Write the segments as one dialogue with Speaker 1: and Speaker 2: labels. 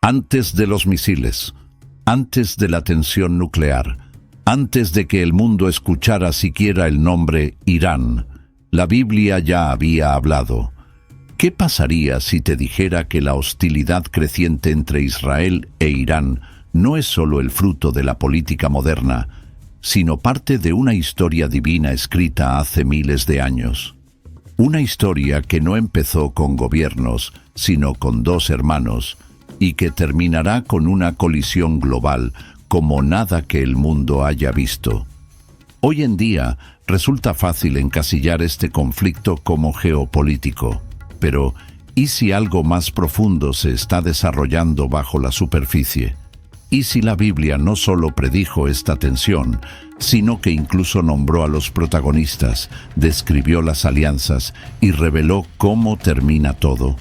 Speaker 1: Antes de los misiles, antes de la tensión nuclear, antes de que el mundo escuchara siquiera el nombre Irán, la Biblia ya había hablado. ¿Qué pasaría si te dijera que la hostilidad creciente entre Israel e Irán no es solo el fruto de la política moderna, sino parte de una historia divina escrita hace miles de años? Una historia que no empezó con gobiernos, sino con dos hermanos, y que terminará con una colisión global como nada que el mundo haya visto. Hoy en día resulta fácil encasillar este conflicto como geopolítico, pero ¿y si algo más profundo se está desarrollando bajo la superficie? ¿Y si la Biblia no solo predijo esta tensión, sino que incluso nombró a los protagonistas, describió las alianzas y reveló cómo termina todo?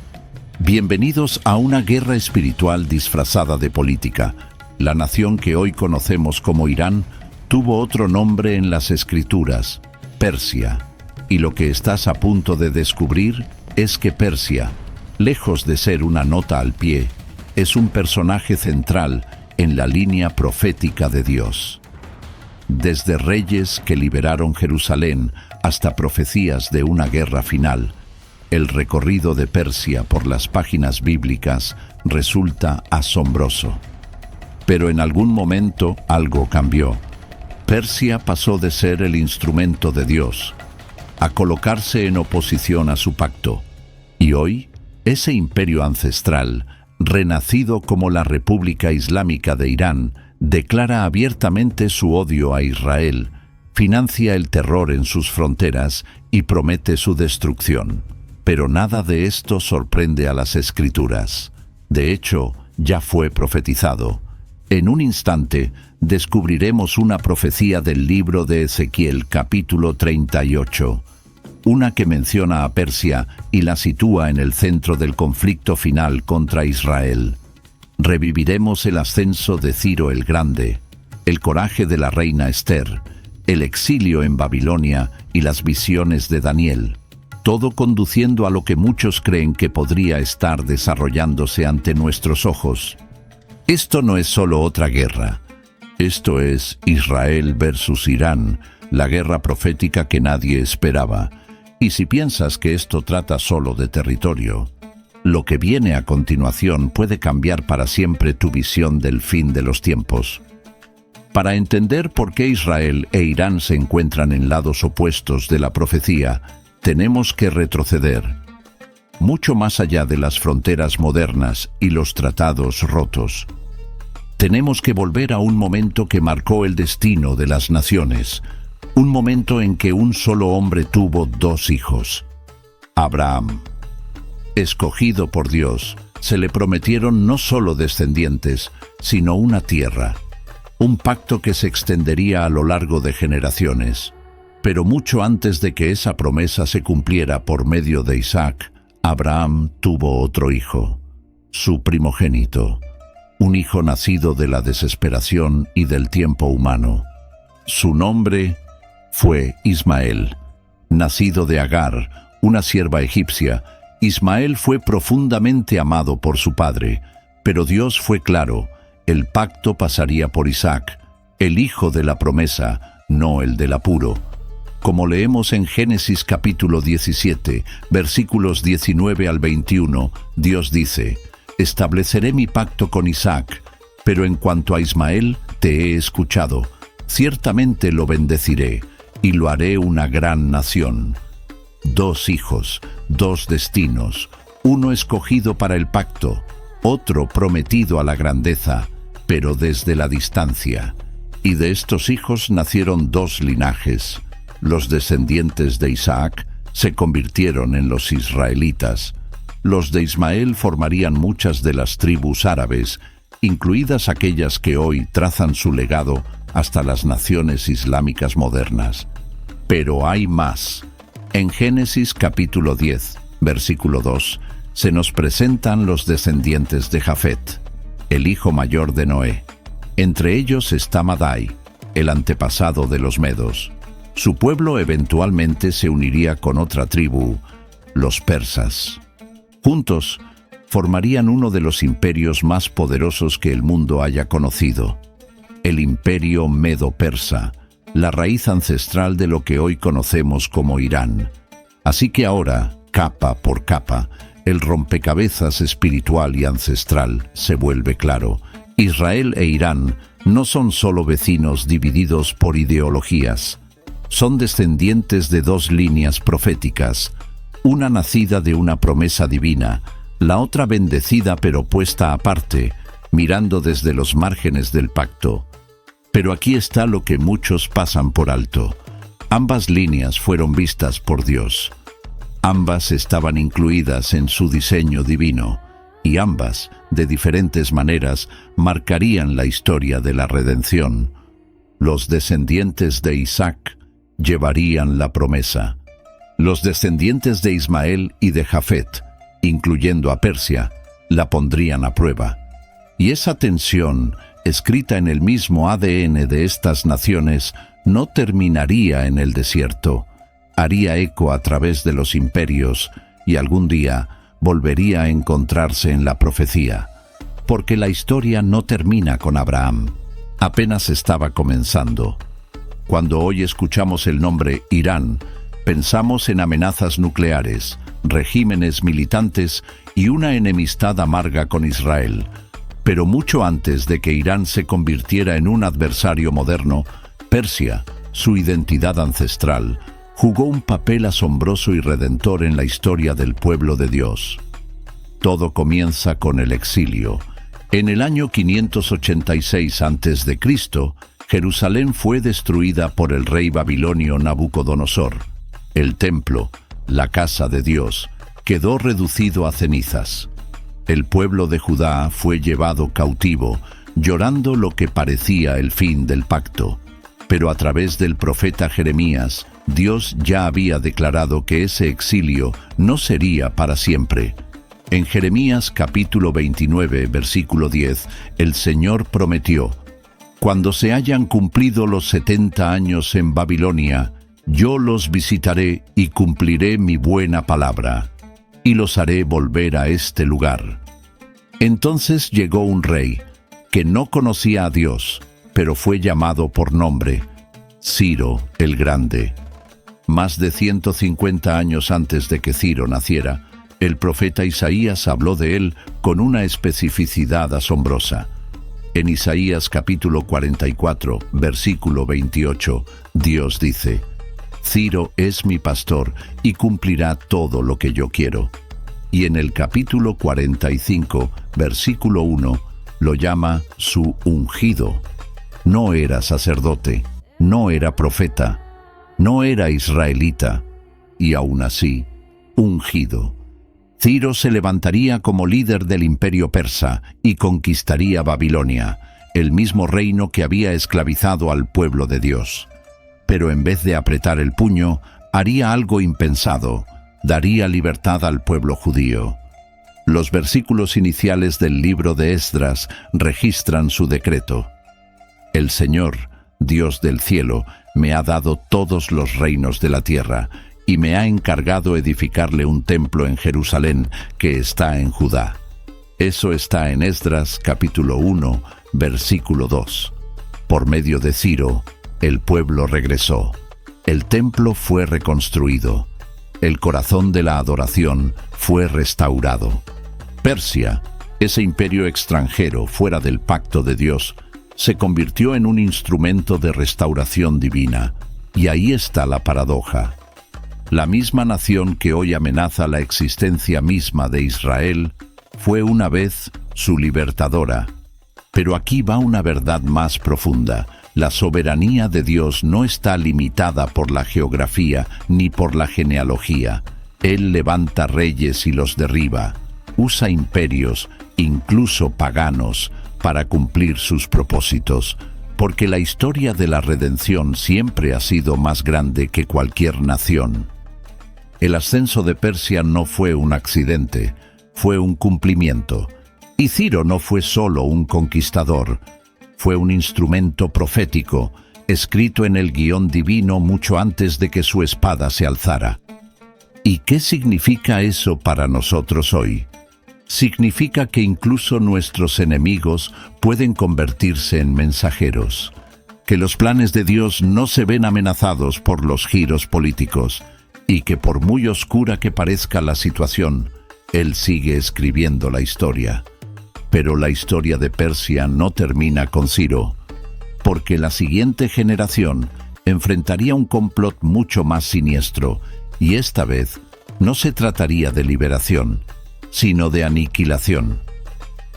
Speaker 1: Bienvenidos a una guerra espiritual disfrazada de política. La nación que hoy conocemos como Irán tuvo otro nombre en las Escrituras, Persia. Y lo que estás a punto de descubrir es que Persia, lejos de ser una nota al pie, es un personaje central en la línea profética de Dios. Desde reyes que liberaron Jerusalén hasta profecías de una guerra final, el recorrido de Persia por las páginas bíblicas resulta asombroso. Pero en algún momento algo cambió. Persia pasó de ser el instrumento de Dios a colocarse en oposición a su pacto. Y hoy, ese imperio ancestral, renacido como la República Islámica de Irán, declara abiertamente su odio a Israel, financia el terror en sus fronteras y promete su destrucción. Pero nada de esto sorprende a las Escrituras. De hecho, ya fue profetizado. En un instante, descubriremos una profecía del libro de Ezequiel, capítulo 38, una que menciona a Persia y la sitúa en el centro del conflicto final contra Israel. Reviviremos el ascenso de Ciro el Grande, el coraje de la reina Esther, el exilio en Babilonia y las visiones de Daniel, todo conduciendo a lo que muchos creen que podría estar desarrollándose ante nuestros ojos. Esto no es solo otra guerra. Esto es Israel versus Irán, la guerra profética que nadie esperaba. Y si piensas que esto trata solo de territorio, lo que viene a continuación puede cambiar para siempre tu visión del fin de los tiempos. Para entender por qué Israel e Irán se encuentran en lados opuestos de la profecía, tenemos que retroceder mucho más allá de las fronteras modernas y los tratados rotos. Tenemos que volver a un momento que marcó el destino de las naciones, un momento en que un solo hombre tuvo dos hijos. Abraham. Escogido por Dios, se le prometieron no solo descendientes, sino una tierra, un pacto que se extendería a lo largo de generaciones. Pero mucho antes de que esa promesa se cumpliera por medio de Isaac, Abraham tuvo otro hijo, su primogénito, un hijo nacido de la desesperación y del tiempo humano. Su nombre fue Ismael. Nacido de Agar, una sierva egipcia, Ismael fue profundamente amado por su padre, pero Dios fue claro, el pacto pasaría por Isaac, el hijo de la promesa, no el del apuro. Como leemos en Génesis capítulo 17, versículos 19 al 21, Dios dice: «Estableceré mi pacto con Isaac, pero en cuanto a Ismael, te he escuchado. Ciertamente lo bendeciré, y lo haré una gran nación». Dos hijos, dos destinos, uno escogido para el pacto, otro prometido a la grandeza, pero desde la distancia. Y de estos hijos nacieron dos linajes. Los descendientes de Isaac se convirtieron en los israelitas. Los de Ismael formarían muchas de las tribus árabes, incluidas aquellas que hoy trazan su legado hasta las naciones islámicas modernas. Pero hay más. En Génesis capítulo 10, versículo 2, se nos presentan los descendientes de Jafet, el hijo mayor de Noé. Entre ellos está Madai, el antepasado de los medos. Su pueblo eventualmente se uniría con otra tribu, los persas. Juntos formarían uno de los imperios más poderosos que el mundo haya conocido, el imperio medo-persa, la raíz ancestral de lo que hoy conocemos como Irán. Así que ahora, capa por capa, el rompecabezas espiritual y ancestral se vuelve claro. Israel e Irán no son solo vecinos divididos por ideologías, son descendientes de dos líneas proféticas, una nacida de una promesa divina, la otra bendecida pero puesta aparte, mirando desde los márgenes del pacto. Pero aquí está lo que muchos pasan por alto. Ambas líneas fueron vistas por Dios. Ambas estaban incluidas en su diseño divino, y ambas, de diferentes maneras, marcarían la historia de la redención. Los descendientes de Isaac llevarían la promesa. Los descendientes de Ismael y de Jafet, incluyendo a Persia, la pondrían a prueba. Y esa tensión, escrita en el mismo ADN de estas naciones, no terminaría en el desierto. Haría eco a través de los imperios y algún día volvería a encontrarse en la profecía. Porque la historia no termina con Abraham. Apenas estaba comenzando. Cuando hoy escuchamos el nombre Irán, pensamos en amenazas nucleares, regímenes militantes y una enemistad amarga con Israel. Pero mucho antes de que Irán se convirtiera en un adversario moderno, Persia, su identidad ancestral, jugó un papel asombroso y redentor en la historia del pueblo de Dios. Todo comienza con el exilio. En el año 586 a.C., Jerusalén fue destruida por el rey babilonio Nabucodonosor. El templo, la casa de Dios, quedó reducido a cenizas. El pueblo de Judá fue llevado cautivo, llorando lo que parecía el fin del pacto. Pero a través del profeta Jeremías, Dios ya había declarado que ese exilio no sería para siempre. En Jeremías capítulo 29, versículo 10, el Señor prometió: «Cuando se hayan cumplido los 70 años en Babilonia, yo los visitaré y cumpliré mi buena palabra, y los haré volver a este lugar». Entonces llegó un rey que no conocía a Dios, pero fue llamado por nombre, Ciro el Grande. Más de 150 años antes de que Ciro naciera, el profeta Isaías habló de él con una especificidad asombrosa. En Isaías capítulo 44, versículo 28, Dios dice: «Ciro es mi pastor y cumplirá todo lo que yo quiero». Y en el capítulo 45, versículo 1, lo llama su ungido. No era sacerdote, no era profeta, no era israelita, y aún así, ungido. Ciro se levantaría como líder del imperio persa y conquistaría Babilonia, el mismo reino que había esclavizado al pueblo de Dios. Pero en vez de apretar el puño, haría algo impensado: daría libertad al pueblo judío. Los versículos iniciales del libro de Esdras registran su decreto: «El Señor, Dios del cielo, me ha dado todos los reinos de la tierra, y me ha encargado edificarle un templo en Jerusalén, que está en Judá». Eso está en Esdras capítulo 1, versículo 2. Por medio de Ciro, el pueblo regresó. El templo fue reconstruido. El corazón de la adoración fue restaurado. Persia, ese imperio extranjero fuera del pacto de Dios, se convirtió en un instrumento de restauración divina. Y ahí está la paradoja. La misma nación que hoy amenaza la existencia misma de Israel fue una vez su libertadora. Pero aquí va una verdad más profunda. La soberanía de Dios no está limitada por la geografía ni por la genealogía. Él levanta reyes y los derriba. Usa imperios, incluso paganos, para cumplir sus propósitos, porque la historia de la redención siempre ha sido más grande que cualquier nación. El ascenso de Persia no fue un accidente, fue un cumplimiento. Y Ciro no fue solo un conquistador, fue un instrumento profético, escrito en el guión divino mucho antes de que su espada se alzara. ¿Y qué significa eso para nosotros hoy? significa que incluso nuestros enemigos pueden convertirse en mensajeros, que los planes de Dios no se ven amenazados por los giros políticos y que por muy oscura que parezca la situación, Él sigue escribiendo la historia. Pero la historia de Persia no termina con Ciro, porque la siguiente generación enfrentaría un complot mucho más siniestro, y esta vez no se trataría de liberación, sino de aniquilación.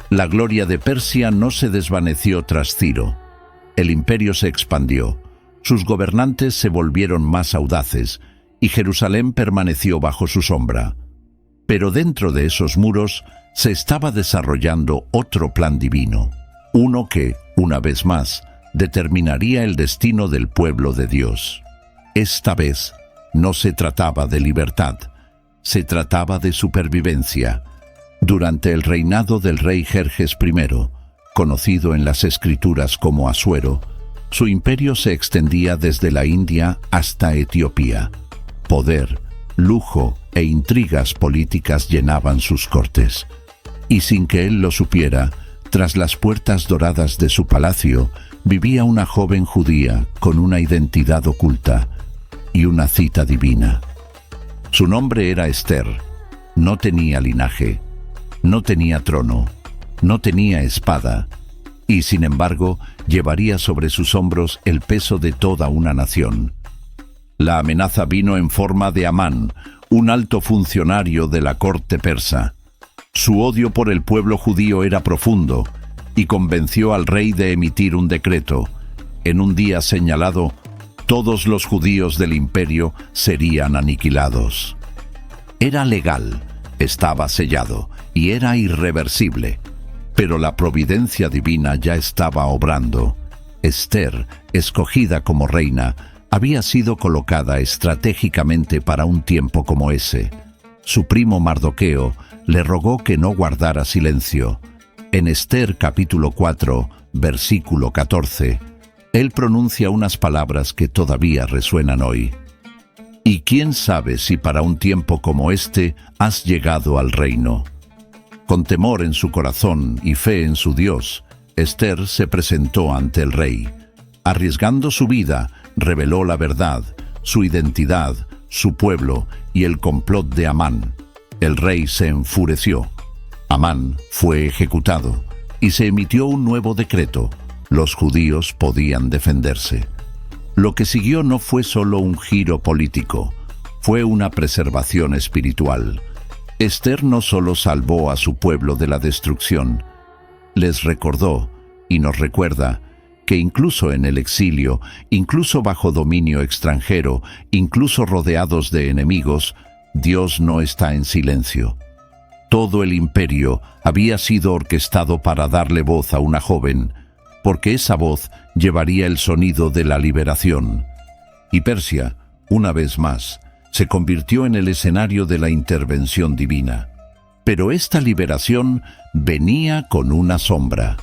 Speaker 1: La gloria de Persia no se desvaneció tras Ciro. El imperio se expandió, sus gobernantes se volvieron más audaces, y Jerusalén permaneció bajo su sombra. Pero dentro de esos muros se estaba desarrollando otro plan divino, uno que, una vez más, determinaría el destino del pueblo de Dios. Esta vez no se trataba de libertad, se trataba de supervivencia. Durante el reinado del rey Jerjes I, conocido en las escrituras como Asuero, su imperio se extendía desde la India hasta Etiopía. Poder, lujo e intrigas políticas llenaban sus cortes. Y sin que él lo supiera, tras las puertas doradas de su palacio, vivía una joven judía con una identidad oculta y una cita divina. Su nombre era Esther. No tenía linaje, no tenía trono, no tenía espada, y sin embargo llevaría sobre sus hombros el peso de toda una nación. La amenaza vino en forma de Amán, un alto funcionario de la corte persa. Su odio por el pueblo judío era profundo, y convenció al rey de emitir un decreto. En un día señalado, todos los judíos del imperio serían aniquilados. Era legal, estaba sellado, y era irreversible. Pero la providencia divina ya estaba obrando. Esther, escogida como reina, había sido colocada estratégicamente para un tiempo como ese. Su primo Mardoqueo le rogó que no guardara silencio. En Esther capítulo 4, versículo 14, él pronuncia unas palabras que todavía resuenan hoy. Y quién sabe si para un tiempo como este has llegado al reino. Con temor en su corazón y fe en su Dios, Esther se presentó ante el rey. Arriesgando su vida, reveló la verdad, su identidad, su pueblo y el complot de Amán. El rey se enfureció. Amán fue ejecutado y se emitió un nuevo decreto. Los judíos podían defenderse. Lo que siguió no fue solo un giro político, fue una preservación espiritual. Esther no solo salvó a su pueblo de la destrucción, les recordó y nos recuerda que incluso en el exilio, incluso bajo dominio extranjero, incluso rodeados de enemigos, Dios no está en silencio. Todo el imperio había sido orquestado para darle voz a una joven, porque esa voz llevaría el sonido de la liberación. Y Persia, una vez más, se convirtió en el escenario de la intervención divina. Pero esta liberación venía con una sombra,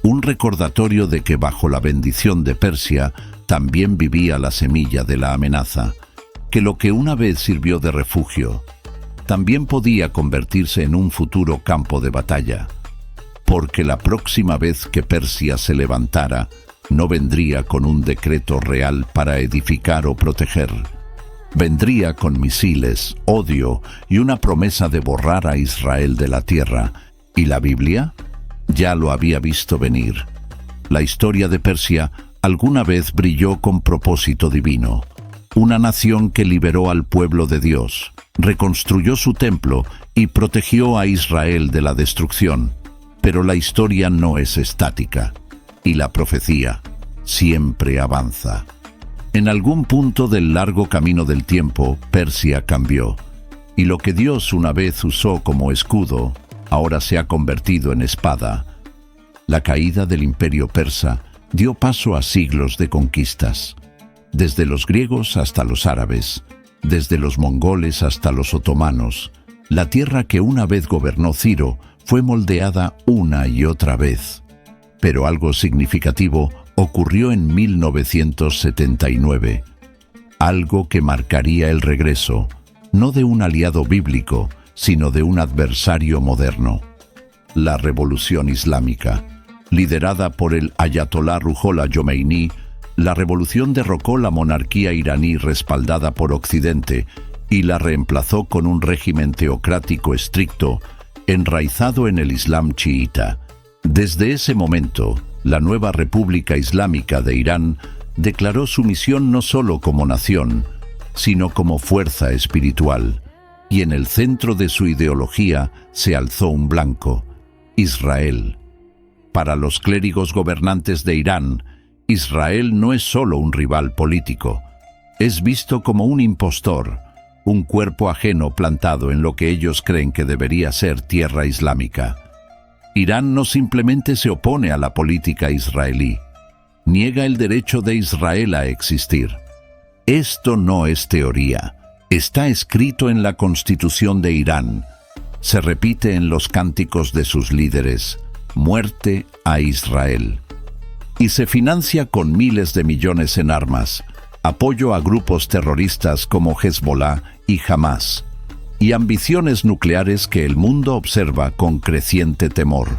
Speaker 1: un recordatorio de que bajo la bendición de Persia también vivía la semilla de la amenaza, que lo que una vez sirvió de refugio, también podía convertirse en un futuro campo de batalla, porque la próxima vez que Persia se levantara, no vendría con un decreto real para edificar o proteger. Vendría con misiles, odio y una promesa de borrar a Israel de la tierra. ¿Y la Biblia? Ya lo había visto venir. La historia de Persia alguna vez brilló con propósito divino. Una nación que liberó al pueblo de Dios, reconstruyó su templo y protegió a Israel de la destrucción. Pero la historia no es estática, y la profecía siempre avanza. En algún punto del largo camino del tiempo, Persia cambió, y lo que Dios una vez usó como escudo, ahora se ha convertido en espada. La caída del imperio persa dio paso a siglos de conquistas, desde los griegos hasta los árabes, desde los mongoles hasta los otomanos. La tierra que una vez gobernó Ciro fue moldeada una y otra vez. Pero algo significativo ocurrió en 1979, algo que marcaría el regreso, no de un aliado bíblico, sino de un adversario moderno. la Revolución Islámica. Liderada por el Ayatolá Ruhollah Jomeini, la revolución derrocó la monarquía iraní respaldada por Occidente y la reemplazó con un régimen teocrático estricto, enraizado en el Islam chiita. Desde ese momento, la nueva República Islámica de Irán declaró su misión no solo como nación, sino como fuerza espiritual, y en el centro de su ideología se alzó un blanco: Israel. Para los clérigos gobernantes de Irán, Israel no es solo un rival político, es visto como un impostor, un cuerpo ajeno plantado en lo que ellos creen que debería ser tierra islámica. Irán no simplemente se opone a la política israelí, niega el derecho de Israel a existir. Esto no es teoría, está escrito en la Constitución de Irán, se repite en los cánticos de sus líderes: muerte a Israel. Y se financia con miles de millones en armas, apoyo a grupos terroristas como Hezbollah y Hamas, y ambiciones nucleares que el mundo observa con creciente temor.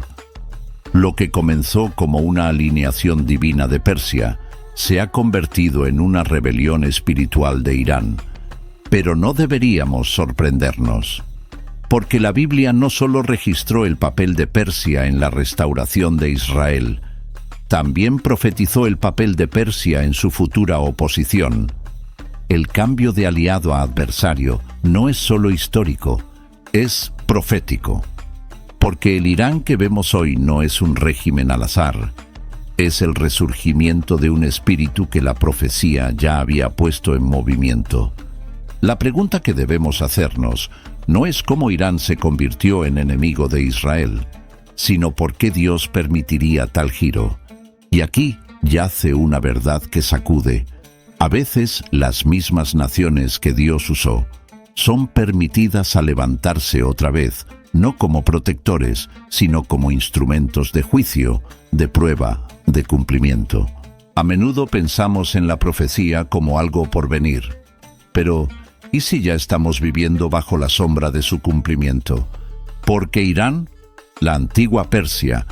Speaker 1: Lo que comenzó como una alineación divina de Persia se ha convertido en una rebelión espiritual de Irán. Pero no deberíamos sorprendernos, porque la Biblia no solo registró el papel de Persia en la restauración de Israel, también profetizó el papel de Persia en su futura oposición. El cambio de aliado a adversario no es solo histórico, es profético. Porque el Irán que vemos hoy no es un régimen al azar, es el resurgimiento de un espíritu que la profecía ya había puesto en movimiento. La pregunta que debemos hacernos no es cómo Irán se convirtió en enemigo de Israel, sino por qué Dios permitiría tal giro. Y aquí yace una verdad que sacude. A veces las mismas naciones que Dios usó son permitidas a levantarse otra vez, no como protectores, sino como instrumentos de juicio, de prueba, de cumplimiento. A menudo pensamos en la profecía como algo por venir. Pero, ¿y si ya estamos viviendo bajo la sombra de su cumplimiento? Porque Irán, la antigua Persia,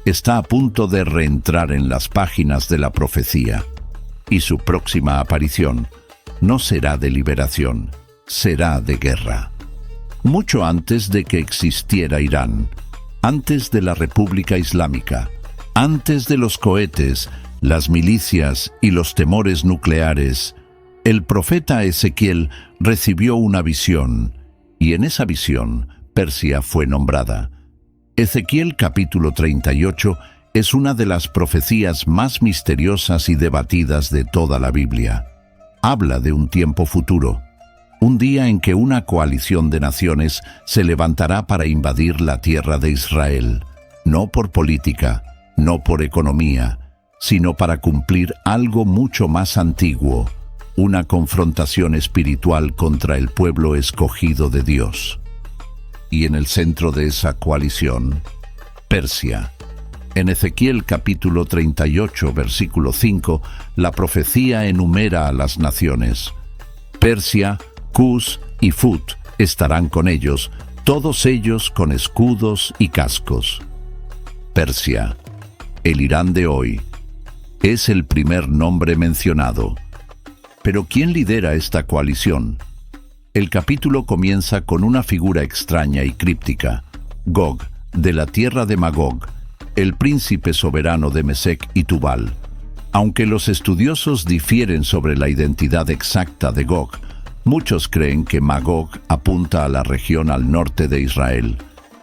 Speaker 1: está a punto de reentrar en las páginas de la profecía. Y su próxima aparición no será de liberación, será de guerra. Mucho antes de que existiera Irán, antes de la República Islámica, antes de los cohetes, las milicias y los temores nucleares, el profeta Ezequiel recibió una visión, y en esa visión Persia fue nombrada. Ezequiel capítulo 38 es una de las profecías más misteriosas y debatidas de toda la Biblia. Habla de un tiempo futuro, un día en que una coalición de naciones se levantará para invadir la tierra de Israel, no por política, no por economía, sino para cumplir algo mucho más antiguo, una confrontación espiritual contra el pueblo escogido de Dios. Y en el centro de esa coalición, Persia. En Ezequiel capítulo 38, versículo 5, la profecía enumera a las naciones. Persia, Cus y Fut estarán con ellos, todos ellos con escudos y cascos. Persia, el Irán de hoy, es el primer nombre mencionado. Pero ¿quién lidera esta coalición? El capítulo comienza con una figura extraña y críptica: Gog, de la tierra de Magog, el príncipe soberano de Mesec y Tubal. Aunque los estudiosos difieren sobre la identidad exacta de Gog, muchos creen que Magog apunta a la región al norte de Israel,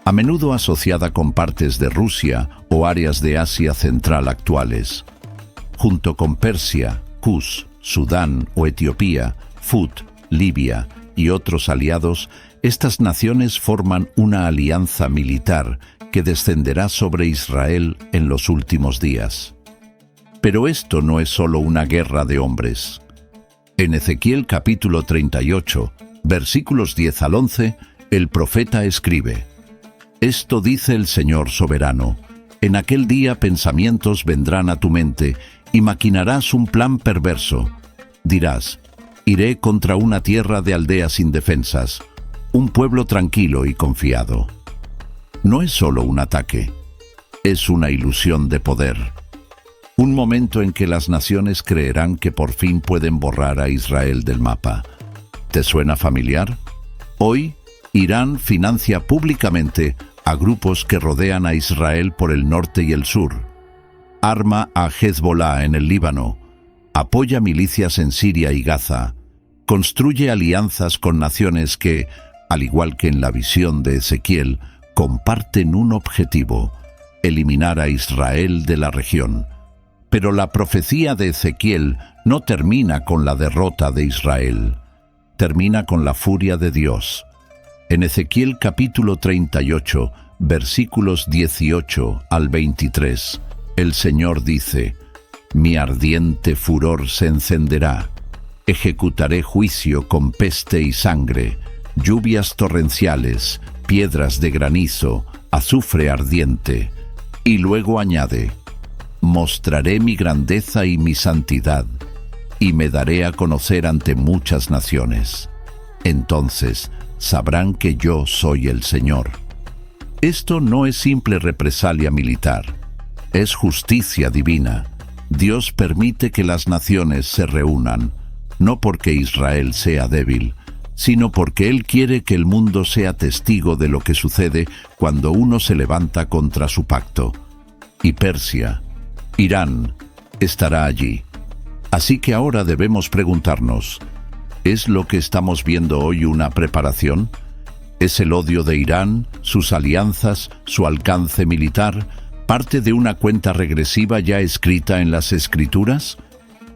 Speaker 1: a menudo asociada con partes de Rusia o áreas de Asia Central actuales. Junto con Persia, Cus, Sudán o Etiopía, Fut, Libia y otros aliados, estas naciones forman una alianza militar que descenderá sobre Israel en los últimos días. Pero esto no es solo una guerra de hombres. En Ezequiel capítulo 38, versículos 10 al 11, el profeta escribe: Esto dice el Señor soberano: en aquel día pensamientos vendrán a tu mente y maquinarás un plan perverso. Dirás: iré contra una tierra de aldeas indefensas, un pueblo tranquilo y confiado. no es solo un ataque, es una ilusión de poder. Un momento en que las naciones creerán que por fin pueden borrar a Israel del mapa. ¿Te suena familiar? Hoy, Irán financia públicamente a grupos que rodean a Israel por el norte y el sur. Arma a Hezbollah en el Líbano, apoya milicias en Siria y Gaza, construye alianzas con naciones que, al igual que en la visión de Ezequiel, comparten un objetivo: eliminar a Israel de la región. Pero la profecía de Ezequiel no termina con la derrota de Israel, termina con la furia de Dios. En Ezequiel capítulo 38, versículos 18 al 23, el Señor dice: «Mi ardiente furor se encenderá, ejecutaré juicio con peste y sangre, lluvias torrenciales, piedras de granizo, azufre ardiente». Y luego añade: «Mostraré mi grandeza y mi santidad, y me daré a conocer ante muchas naciones. Entonces sabrán que yo soy el Señor». Esto no es simple represalia militar, es justicia divina. Dios permite que las naciones se reúnan, no porque Israel sea débil, sino porque Él quiere que el mundo sea testigo de lo que sucede cuando uno se levanta contra su pacto. Y Persia, Irán, estará allí. Así que ahora debemos preguntarnos, ¿es lo que estamos viendo hoy una preparación? ¿Es el odio de Irán, sus alianzas, su alcance militar, parte de una cuenta regresiva ya escrita en las Escrituras?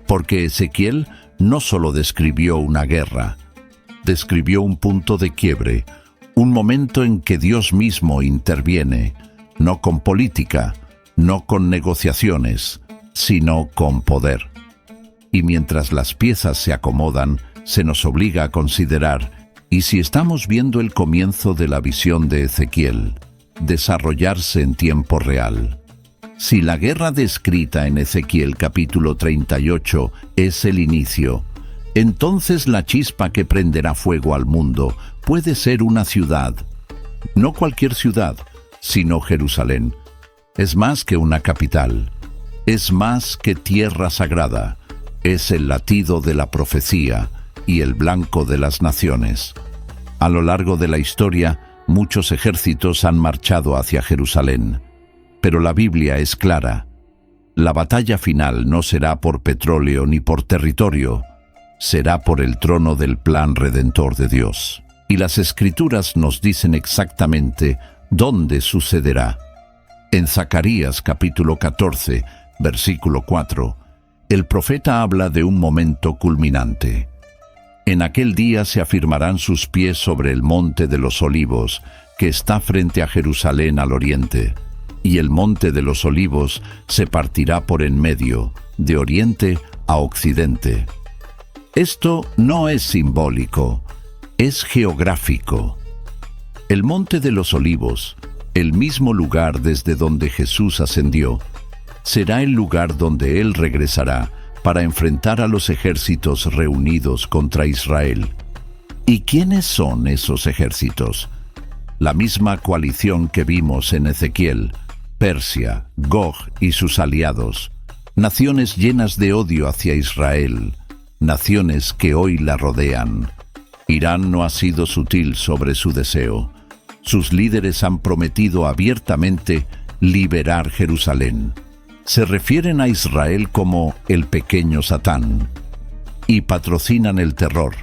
Speaker 1: Porque Ezequiel no solo describió una guerra, describió un punto de quiebre, un momento en que Dios mismo interviene, no con política, no con negociaciones, sino con poder. Y mientras las piezas se acomodan, se nos obliga a considerar: ¿y si estamos viendo el comienzo de la visión de Ezequiel desarrollarse en tiempo real? Si la guerra descrita en Ezequiel capítulo 38 es el inicio, entonces la chispa que prenderá fuego al mundo puede ser una ciudad. No cualquier ciudad, sino Jerusalén. Es más que una capital, es más que tierra sagrada, es el latido de la profecía y el blanco de las naciones. A lo largo de la historia, muchos ejércitos han marchado hacia Jerusalén, pero la Biblia es clara: la batalla final no será por petróleo ni por territorio, será por el trono del plan redentor de Dios. Y las Escrituras nos dicen exactamente dónde sucederá. En Zacarías capítulo 14, versículo 4, el profeta habla de un momento culminante. En aquel día se afirmarán sus pies sobre el monte de los olivos, que está frente a Jerusalén al oriente, y el monte de los olivos se partirá por en medio, de oriente a occidente. Esto no es simbólico, es geográfico. El monte de los olivos, el mismo lugar desde donde Jesús ascendió, será el lugar donde Él regresará para enfrentar a los ejércitos reunidos contra Israel. ¿Y quiénes son esos ejércitos? La misma coalición que vimos en Ezequiel: Persia, Gog y sus aliados, naciones llenas de odio hacia Israel, naciones que hoy la rodean. Irán no ha sido sutil sobre su deseo. Sus líderes han prometido abiertamente liberar Jerusalén. Se refieren a Israel como el pequeño Satán y patrocinan el terror,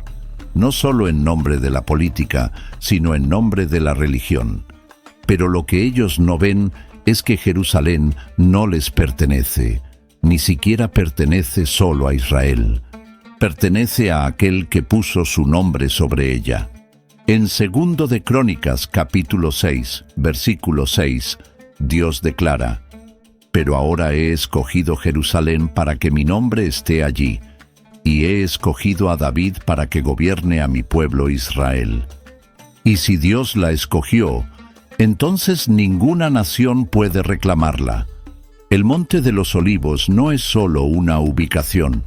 Speaker 1: no solo en nombre de la política, sino en nombre de la religión. Pero lo que ellos no ven es que Jerusalén no les pertenece, ni siquiera pertenece solo a Israel. Pertenece a aquel que puso su nombre sobre ella. En 2 de Crónicas capítulo 6, versículo 6, Dios declara: «Pero ahora he escogido Jerusalén para que mi nombre esté allí, y he escogido a David para que gobierne a mi pueblo Israel». Y si Dios la escogió, entonces ninguna nación puede reclamarla. El Monte de los Olivos no es solo una ubicación,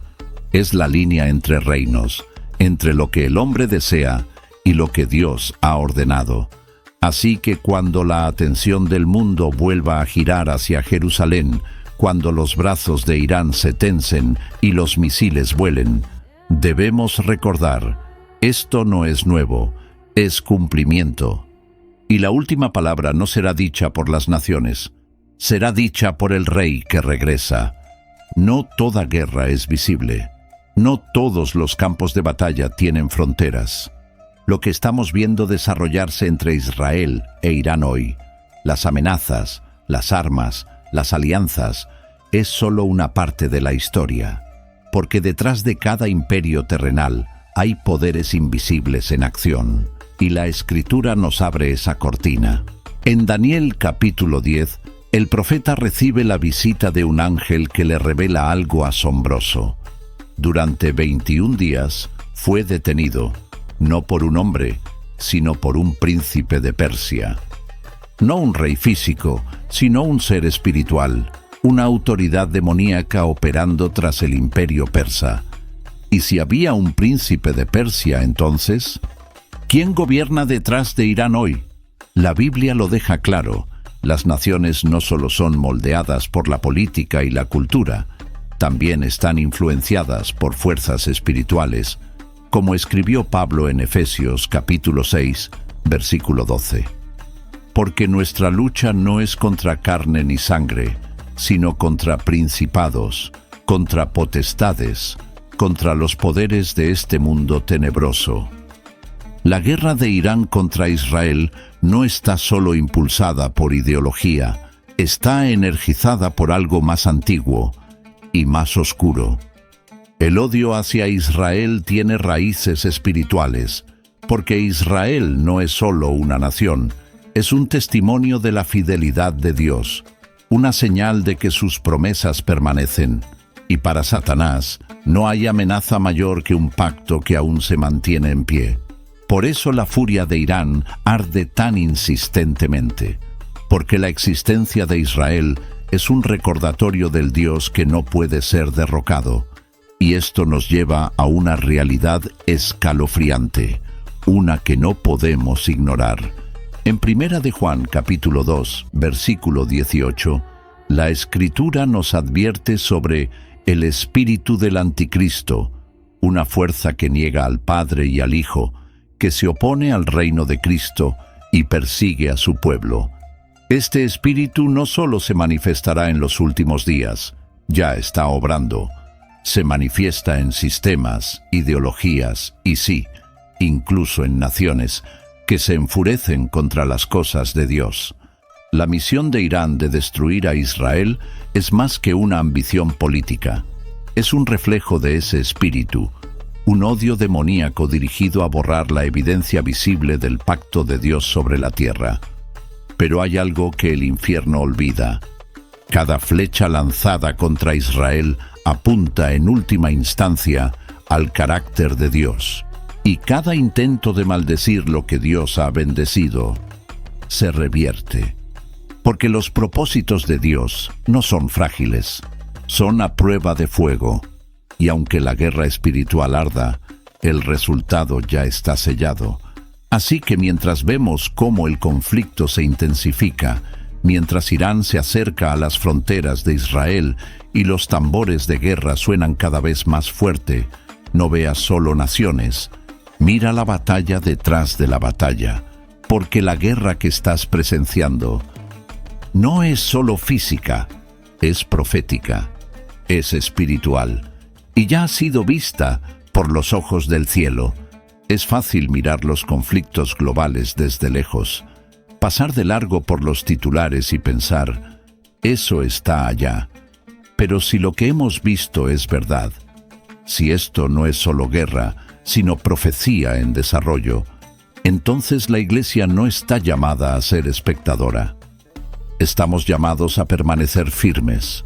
Speaker 1: es la línea entre reinos, entre lo que el hombre desea y lo que Dios ha ordenado. Así que cuando la atención del mundo vuelva a girar hacia Jerusalén, cuando los brazos de Irán se tensen y los misiles vuelen, debemos recordar, esto no es nuevo, es cumplimiento. Y la última palabra no será dicha por las naciones, será dicha por el Rey que regresa. No toda guerra es visible, no todos los campos de batalla tienen fronteras. Lo que estamos viendo desarrollarse entre Israel e Irán hoy, las amenazas, las armas, las alianzas, es solo una parte de la historia, porque detrás de cada imperio terrenal hay poderes invisibles en acción, y la Escritura nos abre esa cortina. En Daniel capítulo 10, el profeta recibe la visita de un ángel que le revela algo asombroso. Durante 21 días fue detenido, no por un hombre, sino por un príncipe de Persia. No un rey físico, sino un ser espiritual, una autoridad demoníaca operando tras el imperio persa. Y si había un príncipe de Persia entonces, ¿quién gobierna detrás de Irán hoy? La Biblia lo deja claro, las naciones no solo son moldeadas por la política y la cultura, también están influenciadas por fuerzas espirituales, como escribió Pablo en Efesios capítulo 6, versículo 12. Porque nuestra lucha no es contra carne ni sangre, sino contra principados, contra potestades, contra los poderes de este mundo tenebroso. La guerra de Irán contra Israel no está solo impulsada por ideología, está energizada por algo más antiguo y más oscuro. El odio hacia Israel tiene raíces espirituales, porque Israel no es solo una nación, es un testimonio de la fidelidad de Dios, una señal de que sus promesas permanecen. Y para Satanás, no hay amenaza mayor que un pacto que aún se mantiene en pie. Por eso la furia de Irán arde tan insistentemente, porque la existencia de Israel es un recordatorio del Dios que no puede ser derrocado. Y esto nos lleva a una realidad escalofriante, una que no podemos ignorar. En 1 de Juan capítulo 2, versículo 18, la Escritura nos advierte sobre el espíritu del anticristo, una fuerza que niega al Padre y al Hijo, que se opone al reino de Cristo y persigue a su pueblo. Este espíritu no solo se manifestará en los últimos días, ya está obrando. Se manifiesta en sistemas, ideologías y sí, incluso en naciones que se enfurecen contra las cosas de Dios. La misión de Irán de destruir a Israel es más que una ambición política. Es un reflejo de ese espíritu, un odio demoníaco dirigido a borrar la evidencia visible del pacto de Dios sobre la tierra. Pero hay algo que el infierno olvida. Cada flecha lanzada contra Israel apunta en última instancia al carácter de Dios. Y cada intento de maldecir lo que Dios ha bendecido se revierte. Porque los propósitos de Dios no son frágiles, son a prueba de fuego. Y aunque la guerra espiritual arda, el resultado ya está sellado. Así que mientras vemos cómo el conflicto se intensifica, mientras Irán se acerca a las fronteras de Israel y los tambores de guerra suenan cada vez más fuerte, no veas solo naciones, mira la batalla detrás de la batalla, porque la guerra que estás presenciando no es solo física, es profética, es espiritual, y ya ha sido vista por los ojos del cielo. Es fácil mirar los conflictos globales desde lejos, pasar de largo por los titulares y pensar, eso está allá. Pero si lo que hemos visto es verdad, si esto no es solo guerra, sino profecía en desarrollo, entonces la Iglesia no está llamada a ser espectadora. Estamos llamados a permanecer firmes,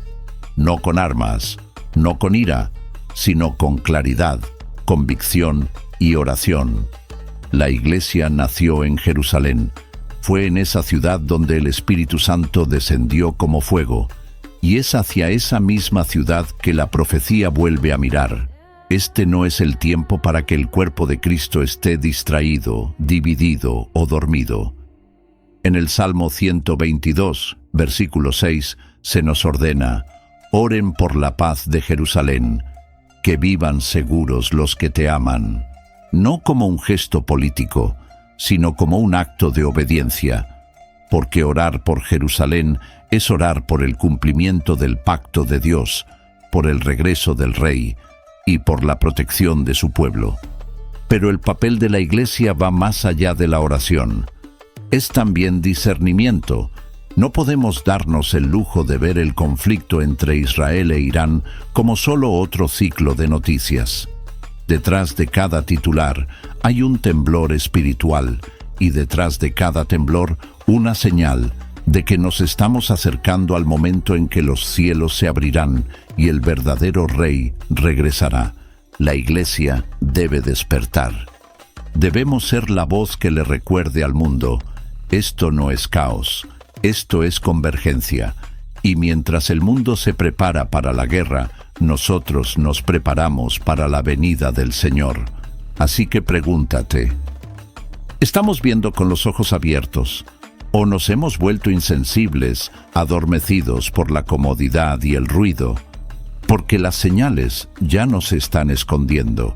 Speaker 1: no con armas, no con ira, sino con claridad, convicción y oración. La Iglesia nació en Jerusalén. Fue en esa ciudad donde el Espíritu Santo descendió como fuego, y es hacia esa misma ciudad que la profecía vuelve a mirar. Este no es el tiempo para que el cuerpo de Cristo esté distraído, dividido o dormido. En el Salmo 122, versículo 6, se nos ordena: oren por la paz de Jerusalén, que vivan seguros los que te aman. No como un gesto político, sino como un acto de obediencia, porque orar por Jerusalén es orar por el cumplimiento del pacto de Dios, por el regreso del Rey y por la protección de su pueblo. Pero el papel de la Iglesia va más allá de la oración. Es también discernimiento. No podemos darnos el lujo de ver el conflicto entre Israel e Irán como solo otro ciclo de noticias. Detrás de cada titular hay un temblor espiritual, y detrás de cada temblor una señal de que nos estamos acercando al momento en que los cielos se abrirán y el verdadero Rey regresará. La Iglesia debe despertar. Debemos ser la voz que le recuerde al mundo: esto no es caos, esto es convergencia. Y mientras el mundo se prepara para la guerra, nosotros nos preparamos para la venida del Señor. Así que pregúntate: ¿estamos viendo con los ojos abiertos? ¿O nos hemos vuelto insensibles, adormecidos por la comodidad y el ruido? Porque las señales ya nos están escondiendo.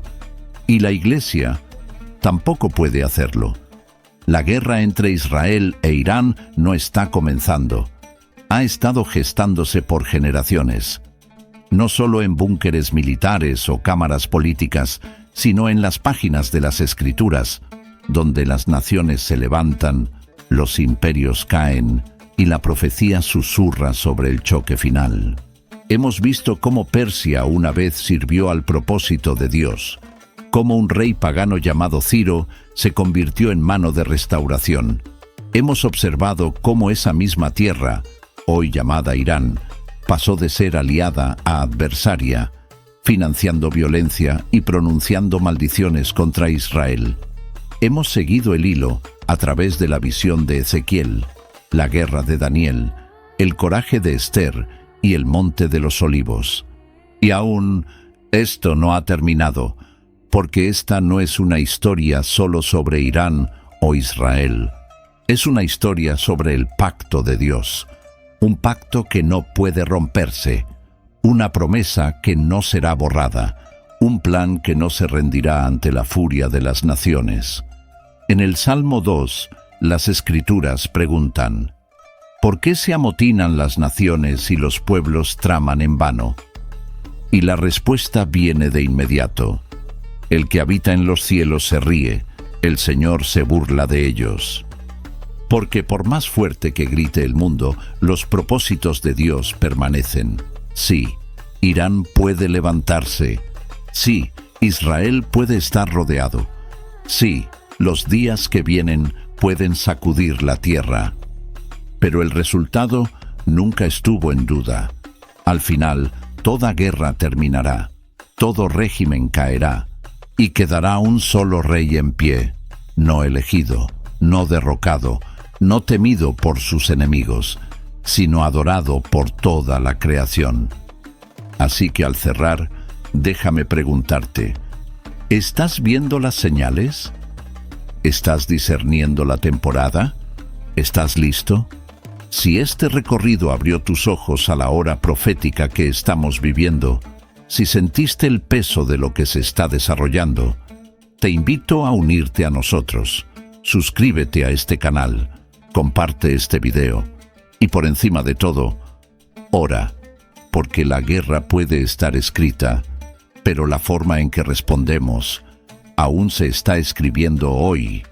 Speaker 1: Y la Iglesia tampoco puede hacerlo. La guerra entre Israel e Irán no está comenzando. Ha estado gestándose por generaciones. No solo en búnkeres militares o cámaras políticas, sino en las páginas de las Escrituras, donde las naciones se levantan, los imperios caen y la profecía susurra sobre el choque final. Hemos visto cómo Persia una vez sirvió al propósito de Dios, cómo un rey pagano llamado Ciro se convirtió en mano de restauración. Hemos observado cómo esa misma tierra, hoy llamada Irán, pasó de ser aliada a adversaria, financiando violencia y pronunciando maldiciones contra Israel. Hemos seguido el hilo a través de la visión de Ezequiel, la guerra de Daniel, el coraje de Esther y el monte de los olivos. Y aún esto no ha terminado, porque esta no es una historia solo sobre Irán o Israel. Es una historia sobre el pacto de Dios, un pacto que no puede romperse, una promesa que no será borrada, un plan que no se rendirá ante la furia de las naciones. En el Salmo 2, las Escrituras preguntan: ¿por qué se amotinan las naciones y los pueblos traman en vano? Y la respuesta viene de inmediato: el que habita en los cielos se ríe, el Señor se burla de ellos. Porque por más fuerte que grite el mundo, los propósitos de Dios permanecen. Sí, Irán puede levantarse. Sí, Israel puede estar rodeado. Sí, los días que vienen pueden sacudir la tierra. Pero el resultado nunca estuvo en duda. Al final, toda guerra terminará, todo régimen caerá, y quedará un solo rey en pie, no elegido, no derrocado, no temido por sus enemigos, sino adorado por toda la creación. Así que al cerrar, déjame preguntarte: ¿estás viendo las señales? ¿Estás discerniendo la temporada? ¿Estás listo? Si este recorrido abrió tus ojos a la hora profética que estamos viviendo, si sentiste el peso de lo que se está desarrollando, te invito a unirte a nosotros. Suscríbete a este canal, comparte este video y por encima de todo, ora, porque la guerra puede estar escrita, pero la forma en que respondemos aún se está escribiendo hoy.